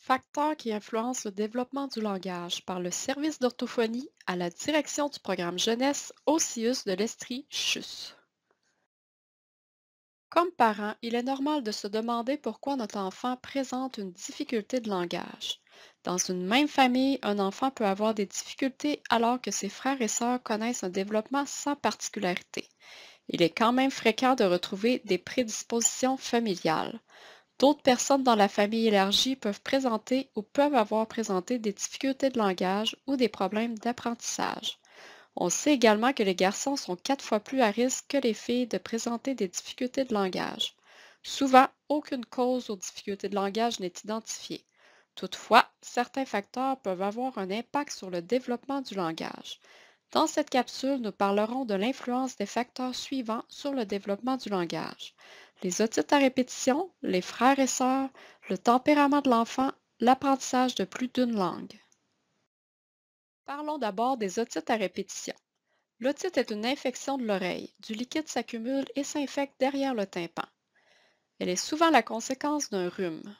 Facteurs qui influencent le développement du langage par le service d'orthophonie à la direction du programme jeunesse OSIUS de l'Estrie CHUS. Comme parent, il est normal de se demander pourquoi notre enfant présente une difficulté de langage. Dans une même famille, un enfant peut avoir des difficultés alors que ses frères et sœurs connaissent un développement sans particularité. Il est quand même fréquent de retrouver des prédispositions familiales. D'autres personnes dans la famille élargie peuvent présenter ou peuvent avoir présenté des difficultés de langage ou des problèmes d'apprentissage. On sait également que les garçons sont 4 fois plus à risque que les filles de présenter des difficultés de langage. Souvent, aucune cause aux difficultés de langage n'est identifiée. Toutefois, certains facteurs peuvent avoir un impact sur le développement du langage. Dans cette capsule, nous parlerons de l'influence des facteurs suivants sur le développement du langage. Les otites à répétition, les frères et sœurs, le tempérament de l'enfant, l'apprentissage de plus d'une langue. Parlons d'abord des otites à répétition. L'otite est une infection de l'oreille. Du liquide s'accumule et s'infecte derrière le tympan. Elle est souvent la conséquence d'un rhume.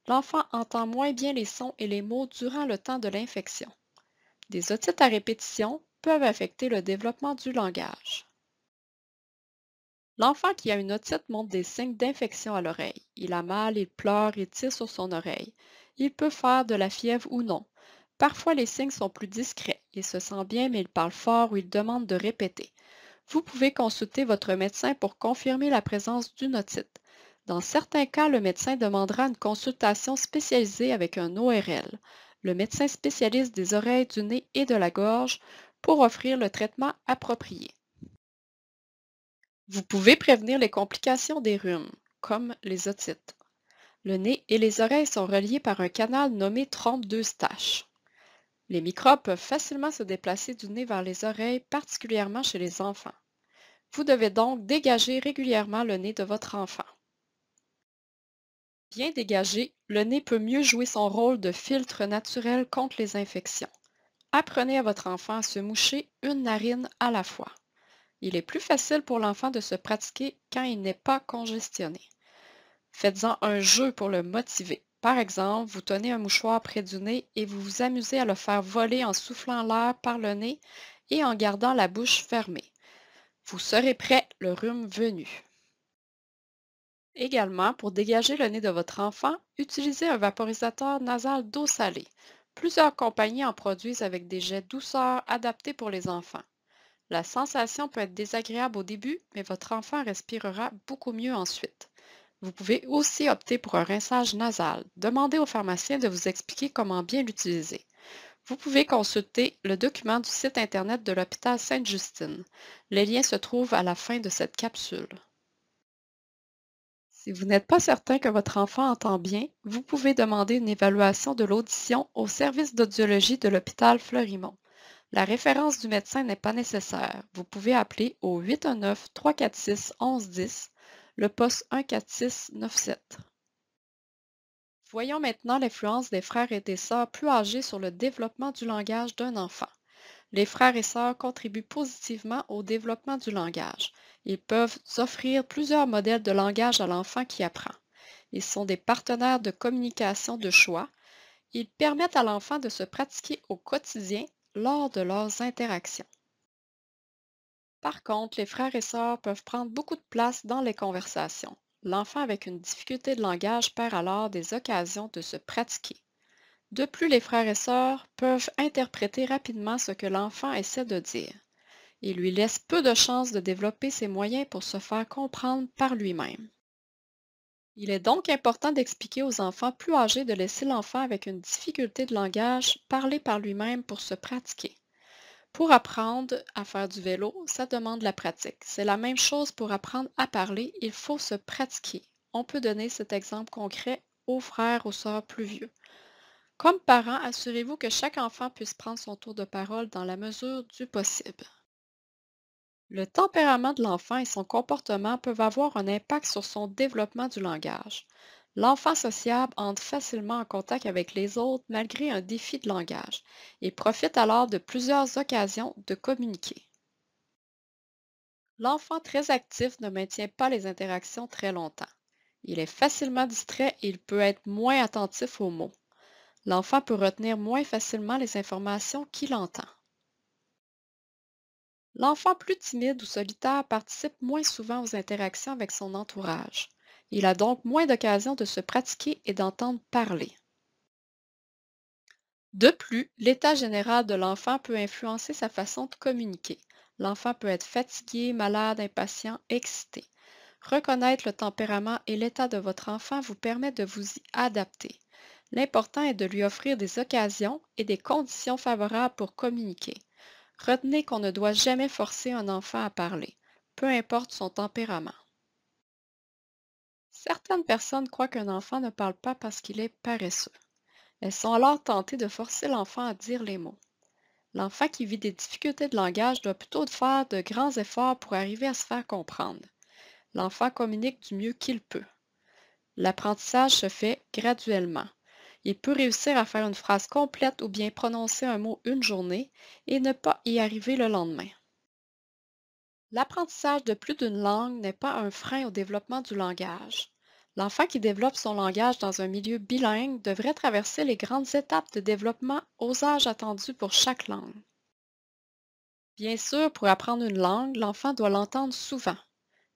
L'enfant entend moins bien les sons et les mots durant le temps de l'infection. Des otites à répétition peuvent affecter le développement du langage. L'enfant qui a une otite montre des signes d'infection à l'oreille. Il a mal, il pleure et tire sur son oreille. Il peut faire de la fièvre ou non. Parfois, les signes sont plus discrets. Il se sent bien, mais il parle fort ou il demande de répéter. Vous pouvez consulter votre médecin pour confirmer la présence d'une otite. Dans certains cas, le médecin demandera une consultation spécialisée avec un ORL, le médecin spécialiste des oreilles, du nez et de la gorge, pour offrir le traitement approprié. Vous pouvez prévenir les complications des rhumes, comme les otites. Le nez et les oreilles sont reliés par un canal nommé trompe d'Eustache. Les microbes peuvent facilement se déplacer du nez vers les oreilles, particulièrement chez les enfants. Vous devez donc dégager régulièrement le nez de votre enfant. Bien dégagé, le nez peut mieux jouer son rôle de filtre naturel contre les infections. Apprenez à votre enfant à se moucher une narine à la fois. Il est plus facile pour l'enfant de se pratiquer quand il n'est pas congestionné. Faites-en un jeu pour le motiver. Par exemple, vous tenez un mouchoir près du nez et vous vous amusez à le faire voler en soufflant l'air par le nez et en gardant la bouche fermée. Vous serez prêt le rhume venu. Également, pour dégager le nez de votre enfant, utilisez un vaporisateur nasal d'eau salée. Plusieurs compagnies en produisent avec des jets douceurs adaptés pour les enfants. La sensation peut être désagréable au début, mais votre enfant respirera beaucoup mieux ensuite. Vous pouvez aussi opter pour un rinçage nasal. Demandez au pharmacien de vous expliquer comment bien l'utiliser. Vous pouvez consulter le document du site Internet de l'hôpital Sainte-Justine. Les liens se trouvent à la fin de cette capsule. Si vous n'êtes pas certain que votre enfant entend bien, vous pouvez demander une évaluation de l'audition au service d'audiologie de l'hôpital Fleurimont. La référence du médecin n'est pas nécessaire. Vous pouvez appeler au 819-346-1110, le poste 14697. Voyons maintenant l'influence des frères et des sœurs plus âgés sur le développement du langage d'un enfant. Les frères et sœurs contribuent positivement au développement du langage. Ils peuvent offrir plusieurs modèles de langage à l'enfant qui apprend. Ils sont des partenaires de communication de choix. Ils permettent à l'enfant de se pratiquer au quotidien lors de leurs interactions. Par contre, les frères et sœurs peuvent prendre beaucoup de place dans les conversations. L'enfant avec une difficulté de langage perd alors des occasions de se pratiquer. De plus, les frères et sœurs peuvent interpréter rapidement ce que l'enfant essaie de dire. Ils lui laissent peu de chances de développer ses moyens pour se faire comprendre par lui-même. Il est donc important d'expliquer aux enfants plus âgés de laisser l'enfant avec une difficulté de langage parler par lui-même pour se pratiquer. Pour apprendre à faire du vélo, ça demande la pratique. C'est la même chose pour apprendre à parler, il faut se pratiquer. On peut donner cet exemple concret aux frères ou sœurs plus vieux. Comme parent, assurez-vous que chaque enfant puisse prendre son tour de parole dans la mesure du possible. Le tempérament de l'enfant et son comportement peuvent avoir un impact sur son développement du langage. L'enfant sociable entre facilement en contact avec les autres malgré un défi de langage et profite alors de plusieurs occasions de communiquer. L'enfant très actif ne maintient pas les interactions très longtemps. Il est facilement distrait et il peut être moins attentif aux mots. L'enfant peut retenir moins facilement les informations qu'il entend. L'enfant plus timide ou solitaire participe moins souvent aux interactions avec son entourage. Il a donc moins d'occasions de se pratiquer et d'entendre parler. De plus, l'état général de l'enfant peut influencer sa façon de communiquer. L'enfant peut être fatigué, malade, impatient, excité. Reconnaître le tempérament et l'état de votre enfant vous permet de vous y adapter. L'important est de lui offrir des occasions et des conditions favorables pour communiquer. Retenez qu'on ne doit jamais forcer un enfant à parler, peu importe son tempérament. Certaines personnes croient qu'un enfant ne parle pas parce qu'il est paresseux. Elles sont alors tentées de forcer l'enfant à dire les mots. L'enfant qui vit des difficultés de langage doit plutôt faire de grands efforts pour arriver à se faire comprendre. L'enfant communique du mieux qu'il peut. L'apprentissage se fait graduellement. Il peut réussir à faire une phrase complète ou bien prononcer un mot une journée et ne pas y arriver le lendemain. L'apprentissage de plus d'une langue n'est pas un frein au développement du langage. L'enfant qui développe son langage dans un milieu bilingue devrait traverser les grandes étapes de développement aux âges attendus pour chaque langue. Bien sûr, pour apprendre une langue, l'enfant doit l'entendre souvent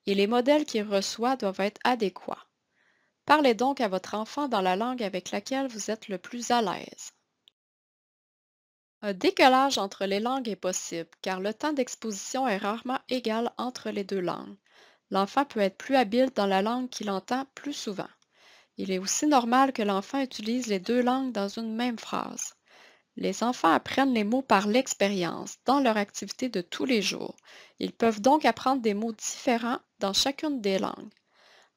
et les modèles qu'il reçoit doivent être adéquats. Parlez donc à votre enfant dans la langue avec laquelle vous êtes le plus à l'aise. Un décalage entre les langues est possible car le temps d'exposition est rarement égal entre les deux langues. L'enfant peut être plus habile dans la langue qu'il entend plus souvent. Il est aussi normal que l'enfant utilise les deux langues dans une même phrase. Les enfants apprennent les mots par l'expérience, dans leur activité de tous les jours. Ils peuvent donc apprendre des mots différents dans chacune des langues.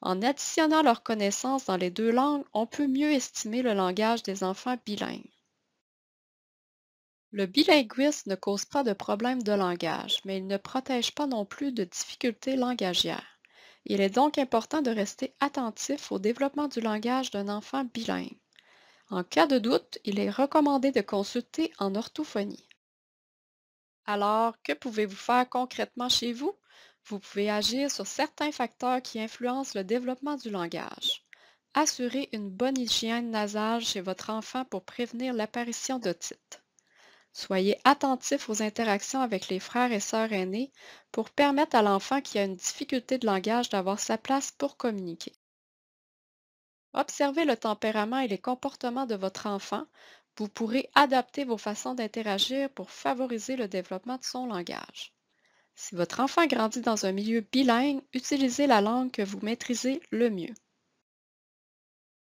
En additionnant leurs connaissances dans les deux langues, on peut mieux estimer le langage des enfants bilingues. Le bilinguisme ne cause pas de problèmes de langage, mais il ne protège pas non plus de difficultés langagières. Il est donc important de rester attentif au développement du langage d'un enfant bilingue. En cas de doute, il est recommandé de consulter en orthophonie. Alors, que pouvez-vous faire concrètement chez vous? Vous pouvez agir sur certains facteurs qui influencent le développement du langage. Assurez une bonne hygiène nasale chez votre enfant pour prévenir l'apparition d'otite. Soyez attentif aux interactions avec les frères et sœurs aînés pour permettre à l'enfant qui a une difficulté de langage d'avoir sa place pour communiquer. Observez le tempérament et les comportements de votre enfant. Vous pourrez adapter vos façons d'interagir pour favoriser le développement de son langage. Si votre enfant grandit dans un milieu bilingue, utilisez la langue que vous maîtrisez le mieux.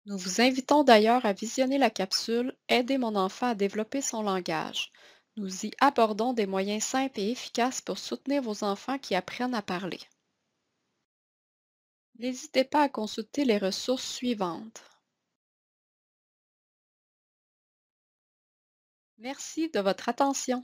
Nous vous invitons d'ailleurs à visionner la capsule Aider mon enfant à développer son langage. Nous y abordons des moyens simples et efficaces pour soutenir vos enfants qui apprennent à parler. N'hésitez pas à consulter les ressources suivantes. Merci de votre attention.